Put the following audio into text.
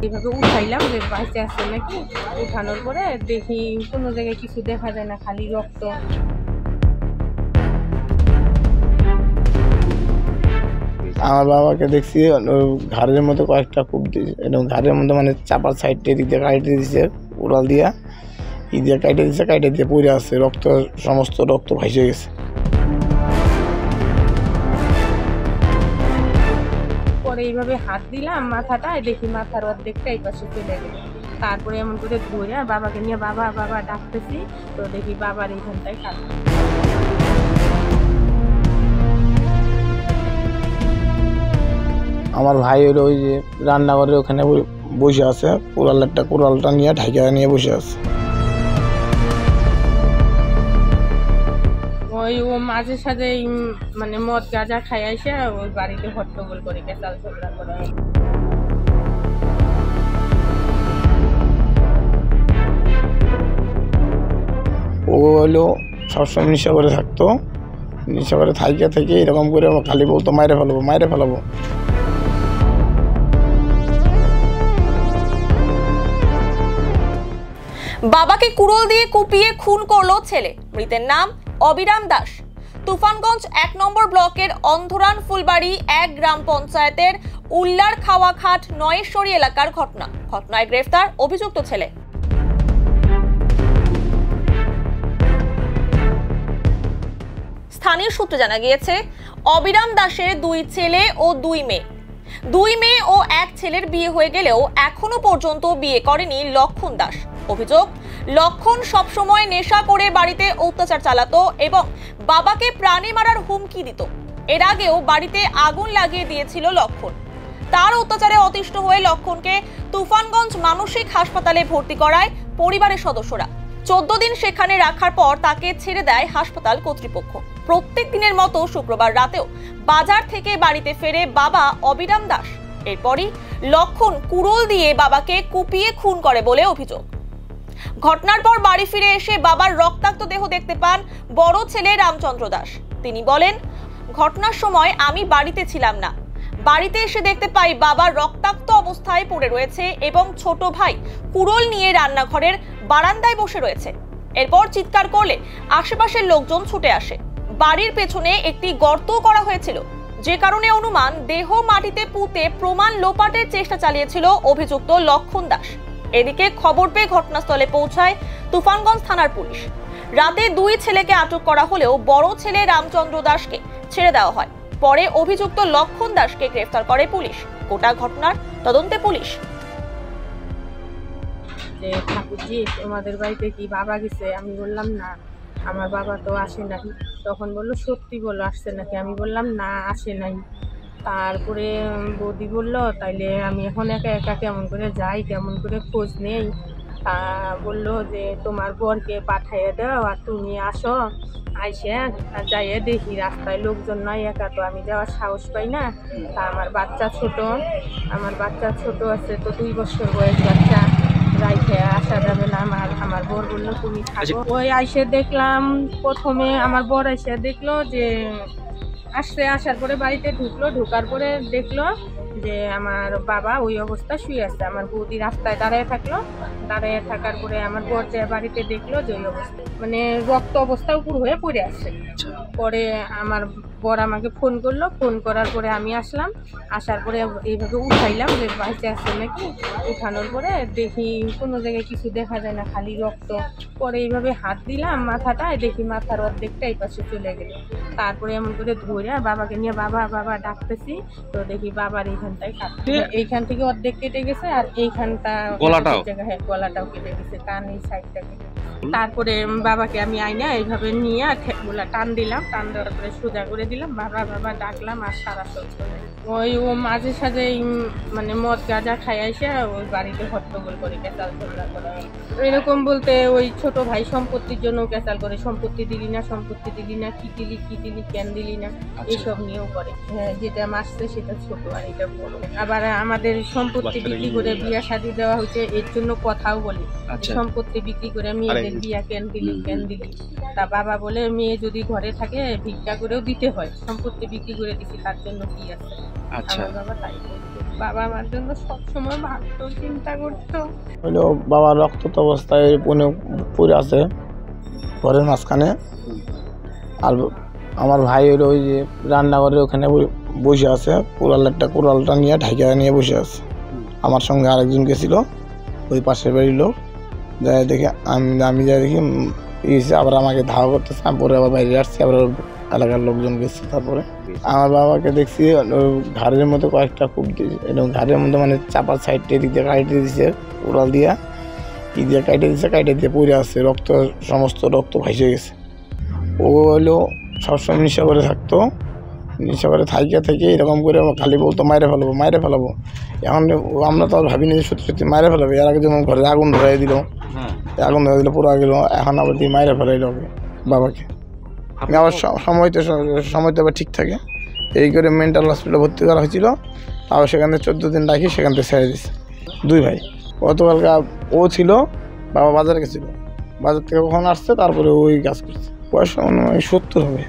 এইভাবে উঠাইলাম যে বাঁচে আছে নাকি। উঠানোর পরে দেখি কোনো জায়গায় কিছু দেখা যায় না, খালি রক্ত। আমার বাবাকে দেখছি ঘাড়ের মধ্যে কয়েকটা কূপ দিয়েছে, এবং ঘাড়ের মধ্যে মানে চাপার সাইডটা এদিক দিয়ে কাটে দিয়েছে, উড়াল দিয়া দিয়ে কাটে দিয়েছে, কাটে দিয়ে পড়ে আছে, রক্ত সমস্ত রক্ত ভাসে গেছে। পরে এইভাবে হাত দিলাম মাথাটায়, দেখি মাথার অর্ধেকটা এই পাশে চলে গেল। তারপরে এমন করে ধরে বাবাকে নিয়ে বাবা বাবা ডাকতেছি, তো দেখি বাবার এইখানটায় কাটা। আমার ভাই হলো ওই যে রান্নাঘরের ওখানে বসে আছে, কোরালটা নিয়ে ঢাকা নিয়ে বসে আছে। ও মাঝে সাঝে মানে মদ গাঁজা খাই আসে ওই বাড়িতে হট্টগোল করে কেচাল ঝগড়া করে। ও হলো সবসময় নেশা করে থাকতো, নেশা করে থেকে এরকম করে খালি বলতো মাইরে ফেলাবো মাইরে ফেলাবো। বাবাকে কুড়োল দিয়ে কুপিয়ে খুন করলো ছেলে। মৃতের নাম অবিরাম দাস। তুফানগঞ্জ ১ নম্বর ব্লকের অন্ধরান ফুলবাড়ি ১ গ্রাম পঞ্চায়েতের উল্লার খাওয়াঘাট নয়েশ্বরী এলাকার ঘটনা। ঘটনায় গ্রেফতার অভিযুক্ত ছেলে। স্থানীয় সূত্রে জানা গিয়েছে, অবিরাম দাসের ২ ছেলে ও ২ মেয়ে। ২ মেয়ে ও ১ ছেলের বিয়ে হয়ে গেলেও এখনো পর্যন্ত বিয়ে করেনি লক্ষণ দাস। অভিযোগ, লক্ষণ সবসময় নেশা করে বাড়িতে অত্যাচার চালাতো এবং বাবাকে প্রাণে মারার হুমকি দিত। এর আগেও বাড়িতে আগুন লাগিয়ে দিয়েছিল লক্ষণ। তার অত্যাচারে অতিষ্ঠ হয়ে লক্ষণকে তুফানগঞ্জ মানসিক হাসপাতালে ভর্তি করায় পরিবারের সদস্যরা। 14 দিন সেখানে রাখার পর তাকে ছেড়ে দেয় হাসপাতাল কর্তৃপক্ষ। প্রত্যেক দিনের মতো শুক্রবার রাতেও বাজার থেকে বাড়িতে ফেরে বাবা অবিরাম দাস। এরপরই লক্ষণ কুড়োল দিয়ে বাবাকে কুপিয়ে খুন করে বলে অভিযোগ। ঘটনার পর বাড়ি ফিরে এসে বাবার রক্তাক্ত দেহ দেখতে পান বড় ছেলে রামচন্দ্র দাস। তিনি বলেন, ঘটনার সময় আমি বাড়িতে ছিলাম না। বাড়িতে এসে দেখতে পাই বাবা রক্তাক্ত অবস্থায় পড়ে রয়েছে এবং ছোট ভাই কুড়োল নিয়ে রান্নাঘরের বারান্দায় বসে রয়েছে। এরপর চিৎকার করলে আশেপাশের লোকজন ছুটে আসে। বাড়ির পেছনে একটি গর্ত করা হয়েছিল, যে কারণে অনুমান দেহ মাটিতে পুঁতে প্রমাণ লোপাটের চেষ্টা চালিয়েছিল অভিযুক্ত লক্ষণ দাস। এদিকে খবর পেয়ে ঘটনাস্থলে পৌঁছায় তুফানগঞ্জ থানার পুলিশ। রাতে 2 ছেলেকে আটক করা হলেও বড় ছেলে রামচন্দ্র দাসকে ছেড়ে দেওয়া হয়। পরে অভিযুক্ত লক্ষণ দাসকে গ্রেফতার করে পুলিশ। গোটা ঘটনার তদন্তে পুলিশ। যে ঠাকুরজি, তোমাদের বাড়িতে কি বাবা গেছে? আমি বললাম না, আমার বাবা তো আসে নাই। তখন বললো, সত্যি বললো আসছে নাকি? আমি বললাম না, আসে নাই। তারপরে বৌদি বললো, তাইলে আমি এখন একা একা কেমন করে যাই, কেমন করে খোঁজ নেই। বললো যে তোমার বরকে পাঠাইয়ে দাও আর তুমি আসো। আইসে যাইয়ে দেখি রাস্তায় লোকজন নাই, একা তো আমি যাওয়ার সাহস পাই না। তা আমার বাচ্চা ছোট আছে, তো 2 বছর বয়স বাচ্চা, রাইখে আসা যাবে না। আমার বর বললো তুমি থাকো। ওই আইসে দেখলাম, প্রথমে আমার বর আইসে দেখলো যে আসার পরে বাড়িতে ঢোকার পরে দেখলো যে আমার বাবা ওই অবস্থা শুয়ে আছে। আমার বৌদি রাস্তায় দাঁড়িয়ে থাকার পরে আমার বর যে বাড়িতে দেখলো যে ওই অবস্থা, মানে রক্ত অবস্থা উপর হয়ে পড়ে আছে। পরে আমার বর আমাকে ফোন করলো, ফোন করার পরে আমি আসলাম। আসার পরে এইভাবে উঠাইলাম যে বাঁচে আছে নাকি। উঠানোর পরে দেখি কোনো জায়গায় কিছু দেখা যায় না, খালি রক্ত। পরে এইভাবে হাত দিলাম মাথাটায়, দেখি মাথার অর্ধেকটা এই পাশে চলে গেল। তারপরে এমন করে ধরে বাবাকে নিয়ে বাবা বাবা ডাকতেছি, তো দেখি বাবার এইখানটায় কাটছে। এইখান থেকে অর্ধেক কেটে গেছে, আর এইখানটা গলাটাও কেটে গেছে, কান এই সাইডটা কেটে। তারপরে বাবাকে আমি আইনা এইভাবে নিয়ে ঠেকগুলা টান দিলাম, টান দেওয়ার পরে সোজা করে দিলাম, বাবা বাবা ডাকলাম, আর সারা চলছে। ও মাঝে সাঝে মানে মদ গাঁজা খাই আসে ওই বাড়িতে হট্টগোল করে কেচাল ঝগড়া করে। এরকম বলতে ওই ছোট ভাই সম্পত্তির জন্য কেচাল করে, সম্পত্তি দিলি না, কি দিলি কেন দিলি না, এইসব নিয়েও করে। হ্যাঁ, যেটা মারছে সেটা ছোট আর এটা বড়। আবার আমাদের সম্পত্তি বিক্রি করে বিয়া শাদী দেওয়া হয়েছে, এর জন্য কথাও বলি, সম্পত্তি বিক্রি করে আমি মেয়ের বিয়া কেন দিলি তা বাবা বলে মেয়ে যদি ঘরে থাকে ভিক্ষা করেও দিতে হয়, সম্পত্তি বিক্রি করে দিছি তার জন্য কি আছে। আচ্ছা আমার বাবা তাই বলতো, বাবা আমার জন্য সবসময় ভাবতো, চিন্তা করতো। হইলো বাবা রক্তাক্ত অবস্থায় পড়ে আছে ঘরের মাঝখানে। আর আমার ভাই হইলো ওই যে রান্নাঘরের ওখানে বসে আছে, কোরালটা নিয়ে ঢাকা নিয়ে বসে আছে। আমার সঙ্গে আরেকজন গেছিল ওই পাশের বাড়ির লোক, যাই দেখে আমি যাই দেখি গেছি, আবার আমাকে ধাওয়া করতেছে। আমি পরে আবার বাইরে আসছি, আবার এলাকার লোকজন গেছে। তারপরে আমার বাবাকে দেখছি ঘাড়ের মধ্যে কয়েকটা কূপ দিয়েছে, এবং ঘাড়ের মধ্যে মানে চাপার সাইডটা এদিক দিয়ে কাটে দিয়েছে, কোরাল দিয়া কাটে দিয়ে পড়ে আছে, সমস্ত রক্ত ভাসে গেছে। ও হলো সবসময় নেশা করে থাকতো, নেশা করে থেকে এরকম করে খালি বলতো মাইরে ফেলাবো। এখন আমরা তো আর ভাবিনি যে সত্যি মাইরে ফেলাবে। এর আগে যেমন ঘরে আগুন ধরাই দিল, পুরো গেল, এখন আবার দিয়ে মাইরে ফেলাই লোকে বাবাকে। আবার সময় তো আবার ঠিক থাকে, এই করে মেন্টাল হসপিটালে ভর্তি করা হয়েছিল। আবার সেখান থেকে 14 দিন রাখি, সেখান থেকে ছেড়ে দিচ্ছে। 2 ভাই। গতকালকে ও ছিল, বাবা বাজারে গেছিলো, বাজার থেকে কখন আসছে, তারপরে ওই কাজ করছে। বয়স 70 হবে।